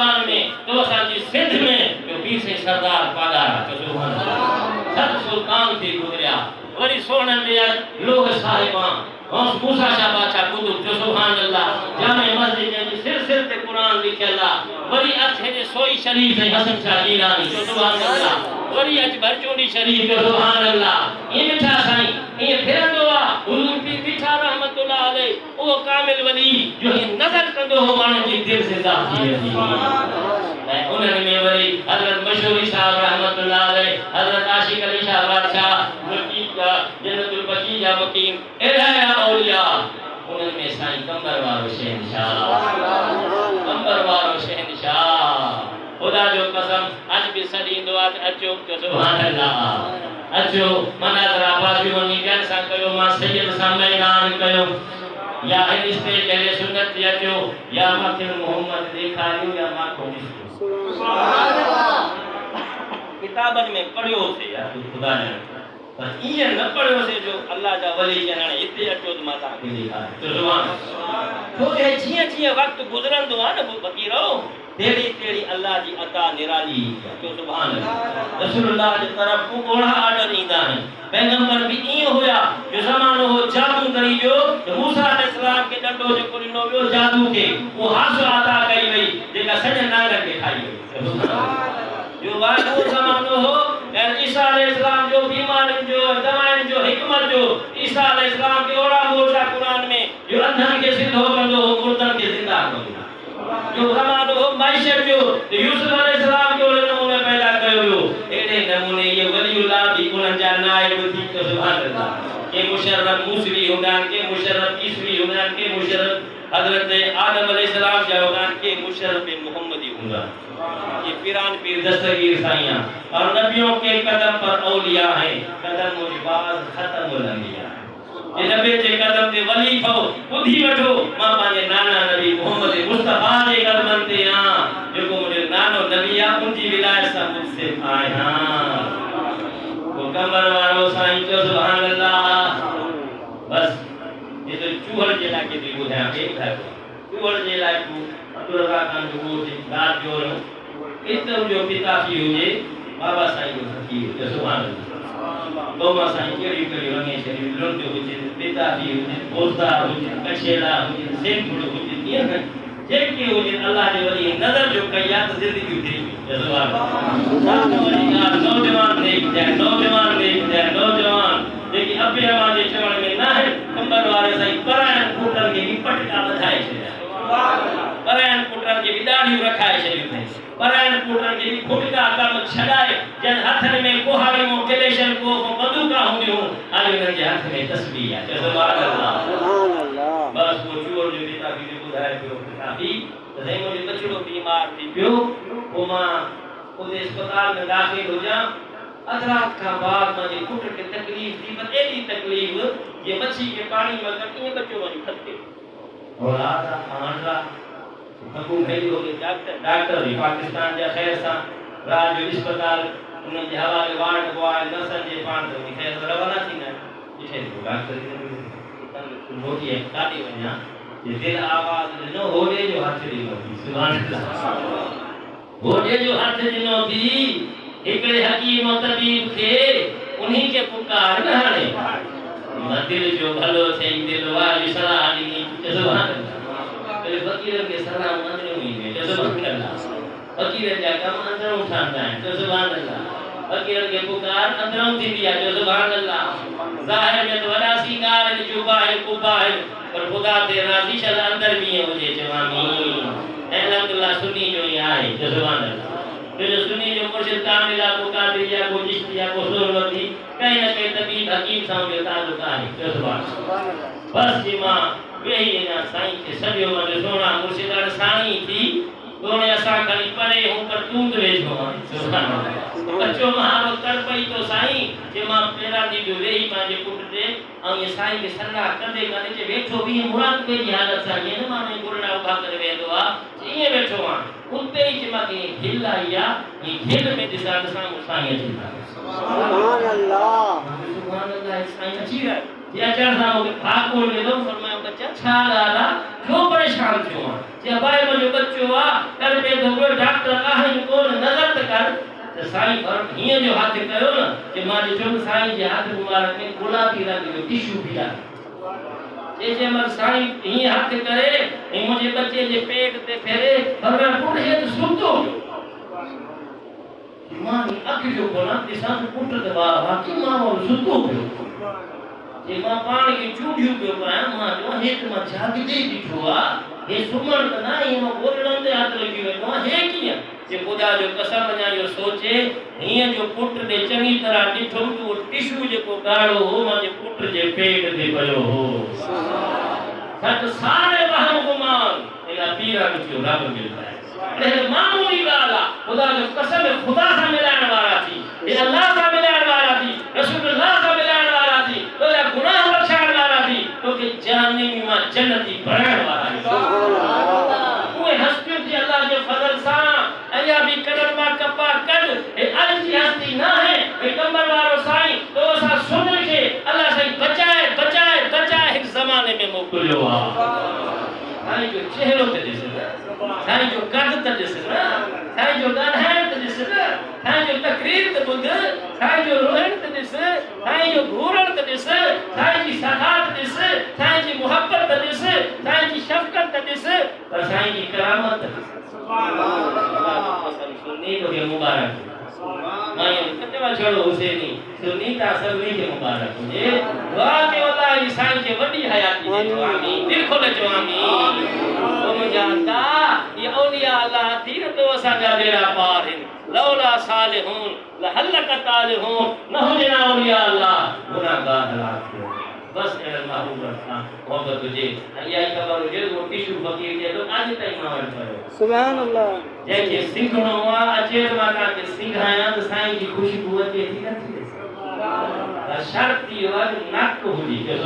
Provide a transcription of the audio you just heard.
हिंदुस्तान में तो असांजी सिंध में जो 20 सरदार पागारा तो सुभान अल्लाह सत सुल्तान थी गुजरिया वरी सोनन दिया लोग साहिबा और मूसा शाह बादशाह कुतुब जो सुभान अल्लाह जामे मस्जिद में सिर ते कुरान लिखला वरी अच्छे जे सोई शरीफ है हसन शाह ईरानी जो सुभान अल्लाह वरी अच भरचोंडी शरीफ जो सुभान अल्लाह ये मिठा साईं ये फिरंदो आ हुजूर की मिठा रहमतुल्लाह अलैहि ओ कामिल वली जो नजर कंदो हो माण्हू जी दिल जिंदा थी वेंदी ऐं उन्हनि में वरी हज़रत मशहूरी साहब रहमतुल्लाह अलैहि हज़रत आशिक अली शाह बादशाह मुल्की का जन्नतुल बकी जा मुकीम एड़ा औलिया उन्हनि में साईं कंबर वारो शहंशाह कंबर वारो शहंशाह खुदा जो कसम आज भी सदींदो आज अचो तो सुभान अल्लाह अचो मनाज़रा पासियो निगन सा कयो मां सैयद सा मैदान कयो या इन स्टेज ले सुन्नत अचो या माथे मोहम्मद दिखायो या माखो सुभान अल्लाह किताबन में पढ़ियो से या खुदा ने पर ये न पढ़ियो से जो अल्लाह जा वली जन इते अचो तो माता के दिखा तो सुभान तो जे जिया जिया वक्त गुजरंदो आ न फकीरो तेरी तेरी अल्लाह जी अता निराली तो सुभान अल्लाह रसूलुल्लाह की तरफ को ओढ़ा आर्डर इंदा है पैगंबर भी ई होया जो जमानो हो जादू करी जो मूसा अलैहिस्सलाम के डंडो जो कोलिनो वियो जादू के वो हासो अता कई वई जेका सजन नागर के खाई जो वादो जमानो हो ईसा अलैहिस्सलाम जो बीमारी जो दवाएं जो हिकमत जो ईसा अलैहिस्सलाम के ओढ़ा मोटा कुरान में जो अंधन के सिद्ध हो कंदो हो मुर्दन के जिंदा कंदो जो जमानो हो माइशर जो यूसुफ अलैहिस्सलाम के ओले नमूने पैदा कयो हो एड़े नमूने ये वलीउल्लाह भी कुरान जा नायब थी तो सुभान अल्लाह के मुशर्रफ मूसवी हुदान के मुशर्रफ ईसवी हुदान के मुशर्रफ हजरत आदम अलैहिस्सलाम जा हुदान के मुशर्रफ मोहम्मदी हुदा ये पीरान पीर दस्तगीर साईं और नबियों के कदम पर औलिया हैं कदम मुजबाज खत्मुल अंबिया ये नबी जे कदम ते वली थो बुधी वठो मां पाजे नाना नबी मोहम्मद मुस्तफा जे कदमन ते आ जेको मुझे नानो नबी आ उनजी विलायत सा मुझसे आए हां वो कमर वारो साईं जो सुभान अल्लाह बस ये तो चूहड़ जे लाके दी बुधाया के था चूहड़ जे लाके अब्दुल रज़ाक खान जो जी दाद जो इतम जो पिता थी हुजे बाबा साईं जो फकीर जो सुभान अल्लाह बाबा साईं केड़ी केड़ी रंगे शरी लुंड हुजे पिता थी हुजे बोलदार हुजे कछेला हुजे सेठुड़ हुजे ये जेके हुजे अल्लाह जे वली नजर जो कया तो जिंदगी उठे जो सुभान अल्लाह नौजवान ने नौजवान जेकी अबे हमारे चवण में ना है कंबर वाले साईं परायण पुटन के पटका बधाए छे परायण पुटन के दाढ़ी रखाए छे परायण पुटन के फुटका कम छडाए जन हाथन में कोहाड़ी मो केलेशन को बंदूका हुंदियो आज उनन के हाथ में तस्बीह है सुभान अल्लाह बस वो चोर जो पिता की बुधाए पियो काफी तदे मुझे बचड़ो बीमार थी पियो ओ मां ओदे अस्पताल में दाखिल हो जा अदरात का बाद मुझे पुट के तकलीफ थी पर एडी तकलीफ ये मच्छी के पानी में कटिए बच्चों वाली खत्ते और आधा आंडा हुकुम है जो डॉक्टर भी पाकिस्तान जा खैर सा राज अस्पताल उन जे हवाले वार्ड बॉय नर्सन जे पाण तो खैर रवाना थी ना इथे डॉक्टर ने मोटी है काटी वना ये दिल आवाज न होले जो हाथ दी सुभान अल्लाह होले जो हाथ दिनो थी एकड़े हकीम तबीब थे उन्हीं के पुकार न हाने दिल जो भलो थे दिल वाली सलाह दी सुभान अल्लाह फकीर के सलाम अंदर में जो सुभान अल्लाह फकीर जा काम अंदर उठाता है जो सुभान अल्लाह फकीर के पुकार अंदर थी दिया जो सुभान अल्लाह जाहिर में तो वला सिंगार जो बाहर को बाहर पर खुदा ते राजी शल अंदर भी है मुझे जवानी अल्हम्दुलिल्लाह सुन्नी जो ही आए जो सुभान अल्लाह जो सुन्नी जो मुर्शिद कामिला को कादरिया को चिश्तिया को सुरवती कहीं न कहीं तबीब हकीम सां जो ताल्लुक है जो सुभान अल्लाह बस जी मां वही ना साईं के सजो मन सोना मुर्शिद साईं थी दोने असा खणी परे हूं पर तू तो वेठो सुभान अल्लाह बच्चो महारो कर पई तो साईं जे मां पेरा दी जो वेही माजे पुट ते और ये साईं के सलाह कंदे कंदे जे वेठो भी मुराद पे की हालत सा ये न माने गुरना उभा करे वेंदो आ ये वेठो आ उते ही जे माके हिल आया ये हिल में दिसा साईं अची सुभान अल्लाह साईं अची जे अचण सां मूंखे भाकुर मिलो फरमायो बच्चा छा ॻाल्हि आहे छो परेशान थियो आहे जे अबाए मुंहिंजो बच्चो आहे कर पे तो कोई डॉक्टर आहिनि कोन नज़र त कर त साईं फर्क हीअं जो हथ कयो न कि मां ॾिठो साईं जे हथ मुबारक में गुलाबी रंग जो टिशू बि आहे जे मल साईं हीअं हथ करे ऐं मुंहिंजे बच्चे जे पेट ते फेरे फरमायो पुट हे त सुतो मां अख जो कोना ॾिसां त पुट त वाकई मां सुतो पियो जे मां पाण खे चूडियूं पियो पायां मां चयो हेठि मां जाॻिदे ॾिठो आहे हे सुम्हण त न आहे मां ॻोल्हण ते हथ लॻी वेंदो आहे हे कीअं जे ख़ुदा जो कसम अञा इहो सोचे हीअं जो पुट ते चङी तरह ॾिठुमि त उहो टिशू जेको ॻाढ़ो हो मुंहिंजे पुट जे पेट ते पियो हो सच सारे वहम गुमान इन पीरनि जो रब मिलंदा आहिनि पर मामूली ॻाल्हि आहे ख़ुदा जो कसम ख़ुदा सां मिलाइण वारा थी हे अल्लाह सां मिलाइण वारा थी रसूलुल्लाह सां मिलाइण वारा थी तोजा गुनाह बख़्शाइण वारा थी तोखे जहन्नमी मां जन्नती बणाइण वारा थी उहे हस्तियूं थी अल्लाह जे फज़ल सां अञा बि कॾहिं मां कपा कढ हे अज जी हस्ती न आहे भई कमर वारो साईं तो असां सुन खे अल्लाह साईं बचाए बचाए बचाए हिकु ज़माने में मोकिलियो आहे साईं जो चेहरो ते ॾिस साईं जो कद त ॾिस साईं जो ॻाल्हाइण त ॾिस साईं जो तकरीर त ॿुध साईं जो रोहण त ॾिस साईं जो घूरण त ॾिस साईं जी सखात ॾिस साईं जी मुहब्बत त ॾिस साईं जी शफ़क़त त ॾिस पर साईं जी करामत त ॾिस सुन्नी तो के मुबारक मां कचवा छोड़ो हुसैनी सुन्नी ता सभनी के मुबारक हुजे दुआ के अल्लाह जी साईं के वडी हयाती दे आमीन दिल खोले जो आमीन ओ मुजाता ये औलिया अल्लाह दीन तो असा जा बेड़ा पार है लौला सालिहून लहलक तालिहून न हुजना औलिया अल्लाह गुनाहगार हलाक बस ए महबूब रखा मोहब्बत तुझे यही खबर हुजे वो टिशू फकीर जे तो आज ताईं मां वर कयो सुभान अल्लाह जंहिंखे सिखणो आहे अचे त मां तव्हांखे सिखायां त साईं जी ख़ुशबू अचे थी नथी अचे शर्त इहो आहे नक हुजे